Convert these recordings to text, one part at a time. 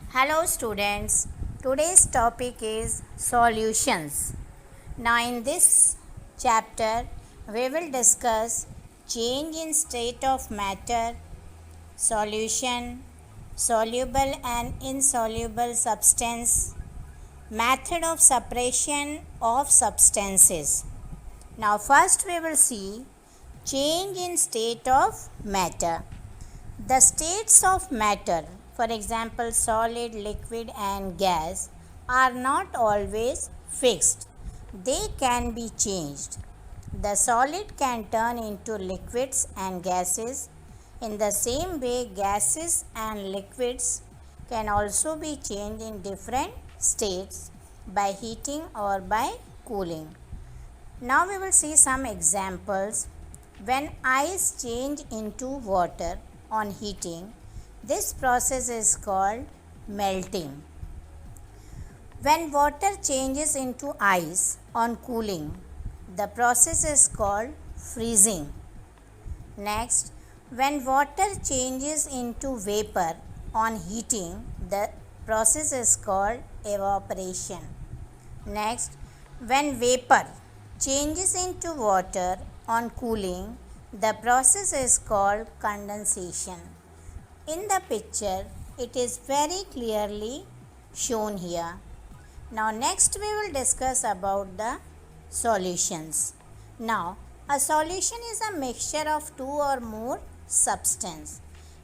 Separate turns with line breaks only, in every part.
Hello students, today's topic is solutions. Now in this chapter we will discuss change in state of matter, solution, soluble and insoluble substance, method of separation of substances. Now first we will see change in state of matter. The states of matter, for example solid, liquid and gas, are not always fixed. They can be changed. The solid can turn into liquids and gases. In the same way, gases and liquids can also be changed in different states by heating or by cooling. Now we will see some examples. When ice change into water on heating, this process is called melting. When water changes into ice on cooling, the process is called freezing. Next, when water changes into vapor on heating, the process is called evaporation. Next, when vapor changes into water on cooling, the process is called condensation. In the picture, it is very clearly shown here. Now next we will discuss about the solutions. Now a solution is a mixture of two or more substances.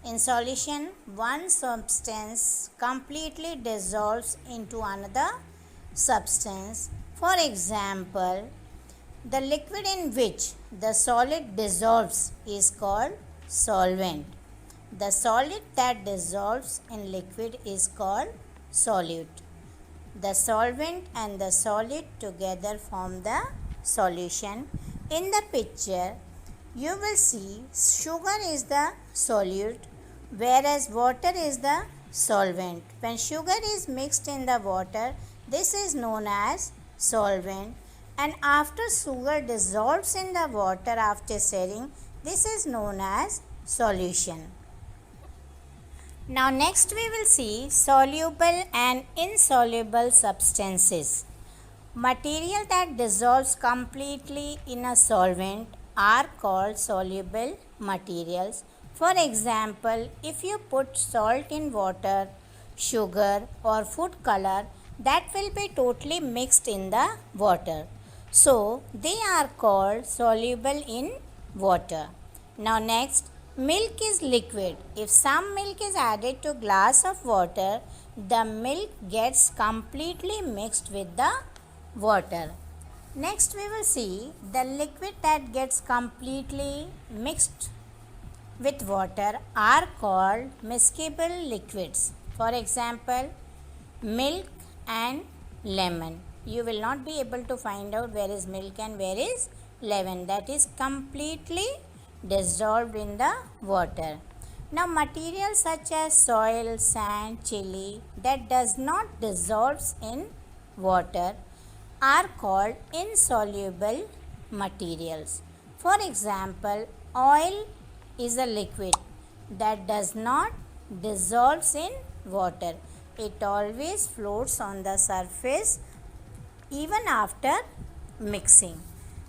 In solution, one substance completely dissolves into another substance. For example, the liquid in which the solid dissolves is called solvent. The solid that dissolves in liquid is called solute. The solvent and the solid together form the solution. In the picture, you will see sugar is the solute, whereas water is the solvent. When sugar is mixed in the water, this is known as solvent, and after sugar dissolves in the water after setting, this is known as solution. Now next we will see soluble and insoluble substances. Material that dissolves completely in a solvent are called soluble materials. For example, if you put salt in water, sugar or food color, that will be totally mixed in the water. So, they are called soluble in water. Now next, milk is liquid. If some milk is added to glass of water, the milk gets completely mixed with the water. Next we will see the liquid that gets completely mixed with water are called miscible liquids. For example, milk and lemon. You will not be able to find out where is milk and where is lemon. That is completely dissolved in the water. Now materials such as soil, sand, chili that does not dissolves in water are called insoluble materials. For example, oil is a liquid that does not dissolves in water. It always floats on the surface even after mixing.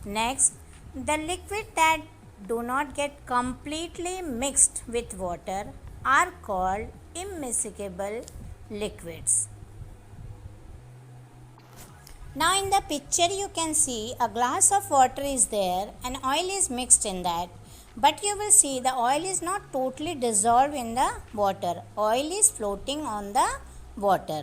Next, the liquid that do not get completely mixed with water are called immiscible liquids. Now in the picture you can see a glass of water is there and oil is mixed in that. But you will see the oil is not totally dissolved in the water. Oil is floating on the water.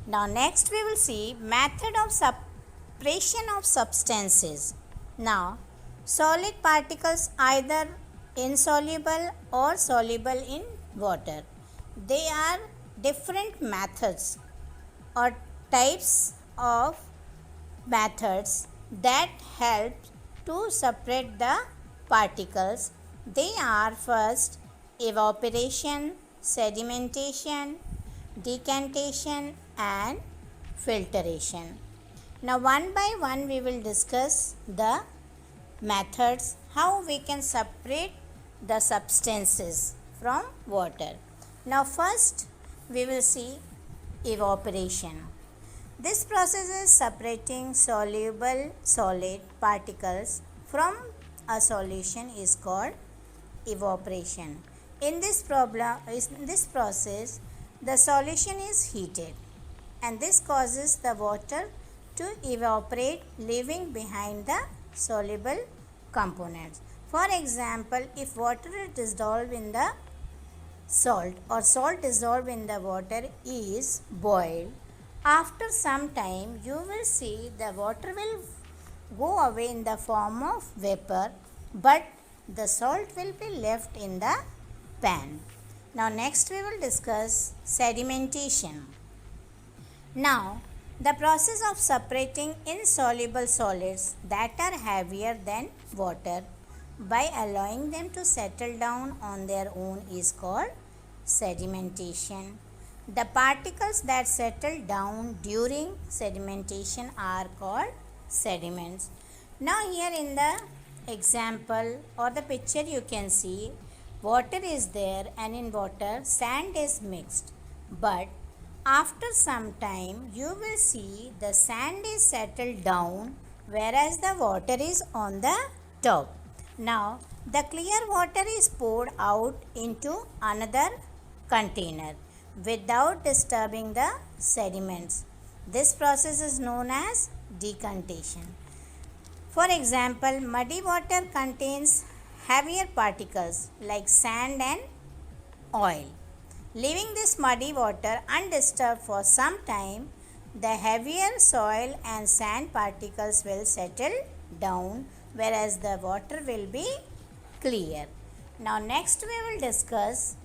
Now next we will see method of separation of substances. Now solid particles either insoluble or soluble in water. They are different methods or types of methods that help to separate the particles. They are first evaporation, sedimentation, decantation and filtration. Now one by one we will discuss the methods how we can separate the substances from water. Now first we will see evaporation. This process is separating soluble solid particles from a solution is called evaporation. In this process, the solution is heated and this causes the water to evaporate, leaving behind the soluble components. For example, if water is dissolved in the salt or salt dissolved in the water is boiled, after some time you will see the water will go away in the form of vapor, but the salt will be left in the pan. Now next we will discuss sedimentation. Now the process of separating insoluble solids that are heavier than water by allowing them to settle down on their own is called sedimentation. The particles that settle down during sedimentation are called sediments. Now here in the example or the picture you can see water is there and in water sand is mixed, but after some time you will see the sand is settled down whereas the water is on the top. Now the clear water is poured out into another container without disturbing the sediments. This process is known as decantation. For example, muddy water contains heavier particles like sand and oil. Leaving this muddy water undisturbed for some time, the heavier soil and sand particles will settle down whereas the water will be clear. Now next we will discuss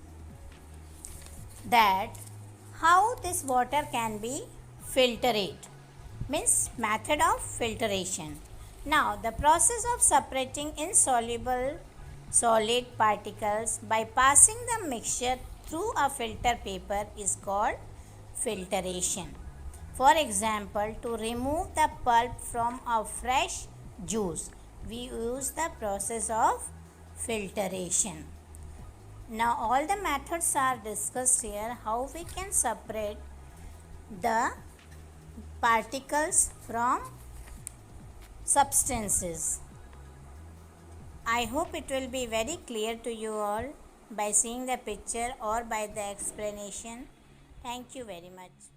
that how this water can be filtered, means method of filtration. Now the process of separating insoluble solid particles by passing the mixture through a filter paper is called filtration. For example, to remove the pulp from a fresh juice, we use the process of filtration. Now all the methods are discussed here, how we can separate the particles from substances. I hope it will be very clear to you all by seeing the picture or by the explanation. Thank you very much.